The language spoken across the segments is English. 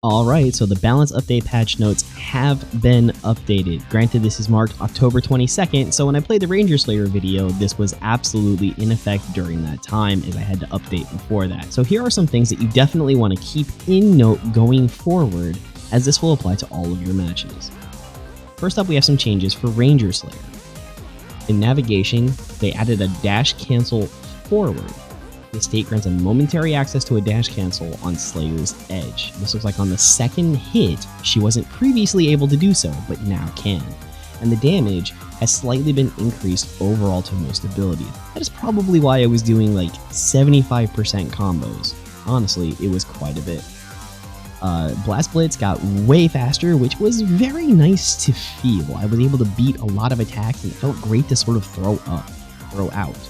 Alright, so the balance update patch notes have been updated. Granted, this is marked October 22nd, so when I played the Ranger Slayer video, this was absolutely in effect during that time, as I had to update before that. So here are some things that you definitely want to keep in note going forward, as this will apply to all of your matches. First up, we have some changes for Ranger Slayer. In navigation, they added a dash cancel forward. The state grants a momentary access to a dash cancel on Slayer's Edge. This looks like on the second hit, she wasn't previously able to do so, but now can. And the damage has slightly been increased overall to most abilities. That is probably why I was doing like 75% combos. Honestly, it was quite a bit. Blast Blitz got way faster, which was very nice to feel. I was able to beat a lot of attacks and it felt great to sort of throw out.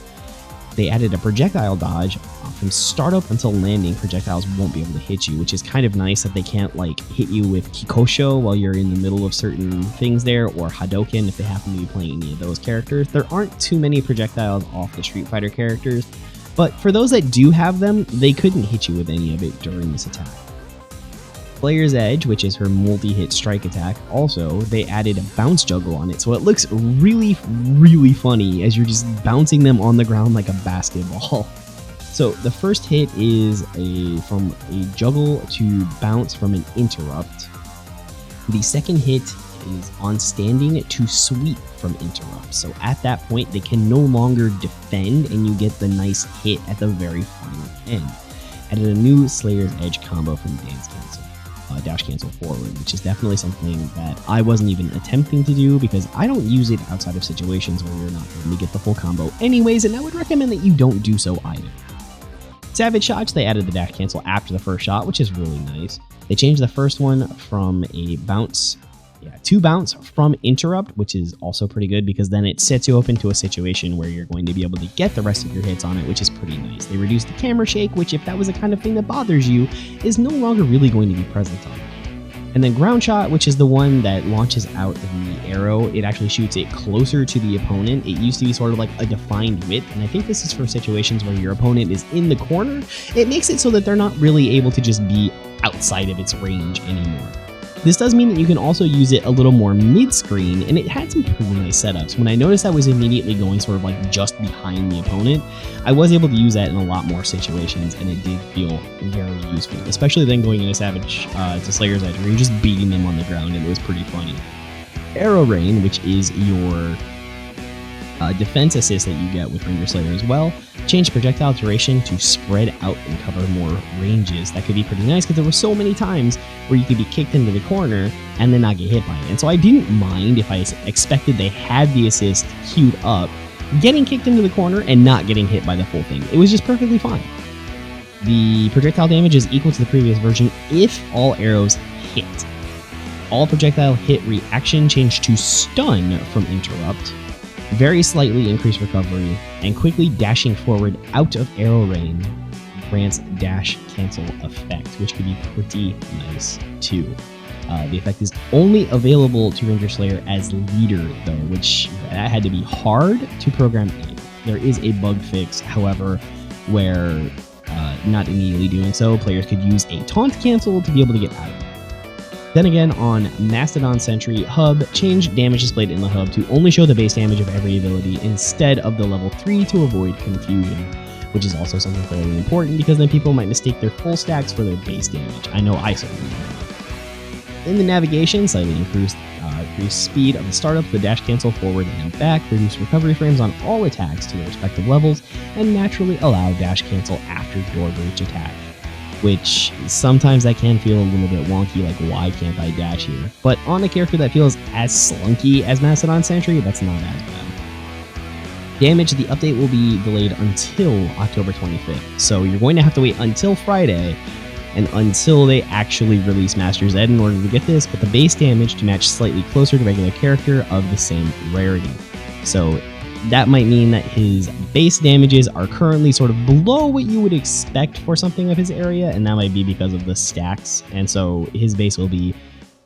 They added a projectile dodge. From startup until landing, projectiles won't be able to hit you, which is kind of nice that they can't like hit you with Kikosho while you're in the middle of certain things there, or Hadoken if they happen to be playing any of those characters. There aren't too many projectiles off the Street Fighter characters, but for those that do have them, they couldn't hit you with any of it during this attack. Slayer's Edge, which is her multi-hit strike attack, also, they added a bounce juggle on it, so it looks really, really funny as you're just bouncing them on the ground like a basketball. So the first hit is from a juggle to bounce from an interrupt. The second hit is on standing to sweep from interrupt. So at that point, they can no longer defend and you get the nice hit at the very final end. Added a new Slayer's Edge combo from dash cancel forward, which is definitely something that I wasn't even attempting to do because I don't use it outside of situations where you're not going to get the full combo anyways, and I would recommend that you don't do so either. Savage Shots, they added the dash cancel after the first shot, which is really nice. They changed the first one from a bounce, to bounce from interrupt, which is also pretty good because then it sets you up into a situation where you're going to be able to get the rest of your hits on it, which is pretty nice. They reduced the camera shake, which if that was the kind of thing that bothers you, is no longer really going to be present on it. And then Ground Shot, which is the one that launches out the arrow, it actually shoots it closer to the opponent. It used to be sort of like a defined width, and I think this is for situations where your opponent is in the corner. It makes it so that they're not really able to just be outside of its range anymore. This does mean that you can also use it a little more mid-screen, and it had some pretty nice setups. When I noticed I was immediately going sort of like just behind the opponent, I was able to use that in a lot more situations, and it did feel very useful, especially then going into Savage to Slayer's Edge, where you're just beating them on the ground, and it was pretty funny. Arrow Rain, which is your defense assist that you get with Ranger Slayer as well, changed projectile duration to spread out and cover more ranges. That could be pretty nice because there were so many times where you could be kicked into the corner and then not get hit by it. And so I didn't mind if I expected they had the assist queued up, getting kicked into the corner and not getting hit by the full thing. It was just perfectly fine. The projectile damage is equal to the previous version if all arrows hit. All projectile hit reaction changed to stun from interrupt. Very slightly increased recovery, and quickly dashing forward out of arrow rain grants dash cancel effect, which could be pretty nice too. The effect is only available to Ranger Slayer as leader though, which that had to be hard to program in. There is a bug fix, however, where not immediately doing so, players could use a taunt cancel to be able to get out of it. Then again, on Mastodon Sentry, Hub changed damage displayed in the hub to only show the base damage of every ability instead of the level 3 to avoid confusion, which is also something fairly important because then people might mistake their full stacks for their base damage. I know I certainly did. In the navigation, slightly increased speed of the startup, the dash cancel forward and back, reduced recovery frames on all attacks to their respective levels, and naturally allow dash cancel after door breach attack. Which sometimes that can feel a little bit wonky, like why can't I dash here? But on a character that feels as slunky as Mastodon Sentry, that's not as bad. Damage, the update will be delayed until October 25th, so you're going to have to wait until Friday and until they actually release Master's Ed in order to get this, but the base damage to match slightly closer to regular character of the same rarity. So that might mean that his base damages are currently sort of below what you would expect for something of his area, and that might be because of the stacks, and so his base will be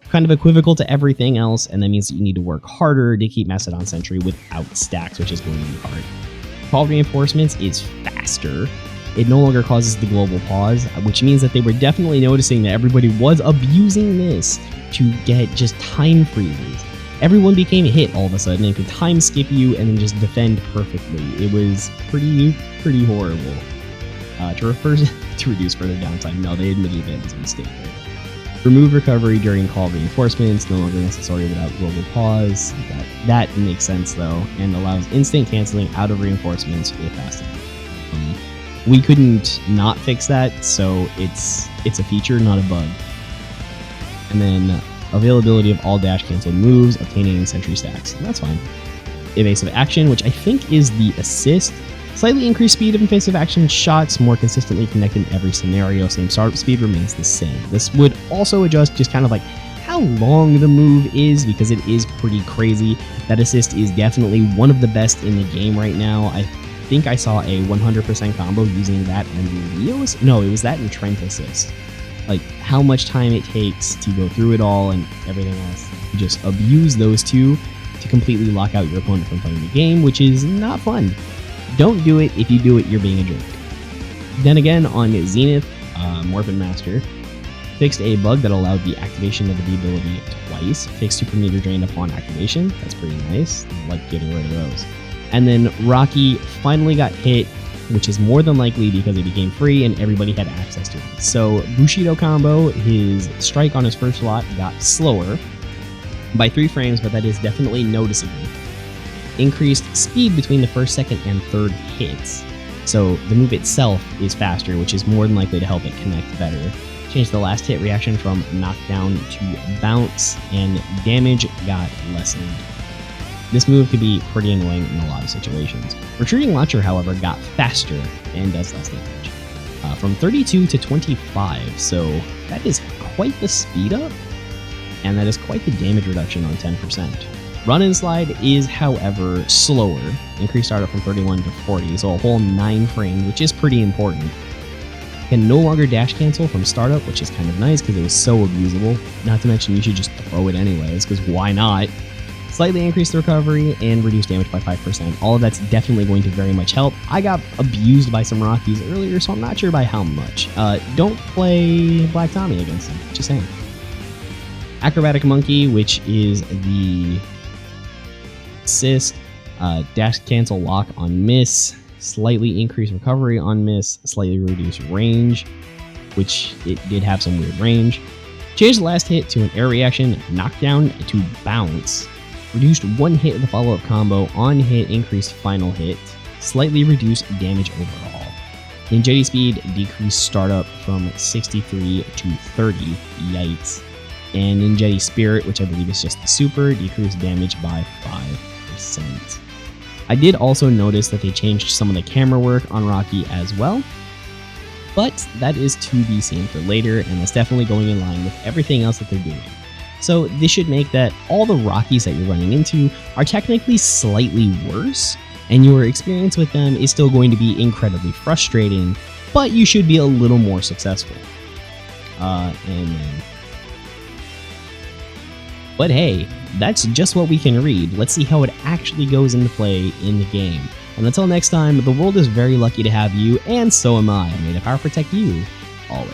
kind of equivocal to everything else, and that means that you need to work harder to keep Mastodon Sentry without stacks, which is going to be hard. Call Reinforcements is faster. it no longer causes the global pause, which means that they were definitely noticing that everybody was abusing this to get just time freezes. Everyone became a hit all of a sudden and could time skip you and then just defend perfectly. It was pretty horrible. To reduce further downtime. No, they admitted that it was a mistake there. Remove recovery during call reinforcements, no longer necessary without global pause. That makes sense though, and allows instant canceling out of reinforcements if fast enough. We couldn't not fix that, so it's a feature, not a bug. And then availability of all dash cancel moves, obtaining sentry stacks. That's fine. Evasive action, which I think is the assist. Slightly increased speed of evasive action shots, more consistently connected in every scenario. Same startup speed remains the same. This would also adjust just kind of like how long the move is, because it is pretty crazy. That assist is definitely one of the best in the game right now. I think I saw a 100% combo using that and Leo's. No, it was that and Trent assist. Like how much time it takes to go through it all and everything else. You just abuse those two to completely lock out your opponent from playing the game, which is not fun. Don't do it. If you do it, you're being a jerk. Then again, on Zenith, Morphin Master fixed a bug that allowed the activation of the ability twice. Fixed super meter drain upon activation. That's pretty nice. I like getting rid of those. And then Rocky finally got hit, which is more than likely because it became free and everybody had access to it. So Bushido combo, his strike on his first slot got slower by 3 frames, but that is definitely noticeable. Increased speed between the first, second, and third hits. So the move itself is faster, which is more than likely to help it connect better. Changed the last hit reaction from knockdown to bounce, and damage got lessened. This move could be pretty annoying in a lot of situations. Retreating Launcher, however, got faster and does less damage. From 32 to 25, so that is quite the speed up, and that is quite the damage reduction on 10%. Run and slide is, however, slower. Increased startup from 31 to 40, so a whole 9 frames, which is pretty important. Can no longer dash cancel from startup, which is kind of nice because it was so abusable. Not to mention you should just throw it anyways, because why not? Slightly increase the recovery and reduce damage by 5%. All of that's definitely going to very much help. I got abused by some Rockies earlier, so I'm not sure by how much. Don't play Black Tommy against him, just saying. Acrobatic Monkey, which is the assist, dash cancel lock on miss, slightly increase recovery on miss, slightly reduce range, which it did have some weird range. Changed the last hit to an air reaction, knockdown to bounce. Reduced 1 hit of the follow-up combo, on hit increased final hit, slightly reduced damage overall. Ninjetti speed decreased startup from 63 to 30, yikes. And Ninjetti Spirit, which I believe is just the super, decreased damage by 5%. I did also notice that they changed some of the camera work on Rocky as well, but that is to be seen for later, and that's definitely going in line with everything else that they're doing. So this should make that all the Rockies that you're running into are technically slightly worse, and your experience with them is still going to be incredibly frustrating, but you should be a little more successful. But hey, that's just what we can read. Let's see how it actually goes into play in the game. And until next time, the world is very lucky to have you, and so am I. May the power protect you, always.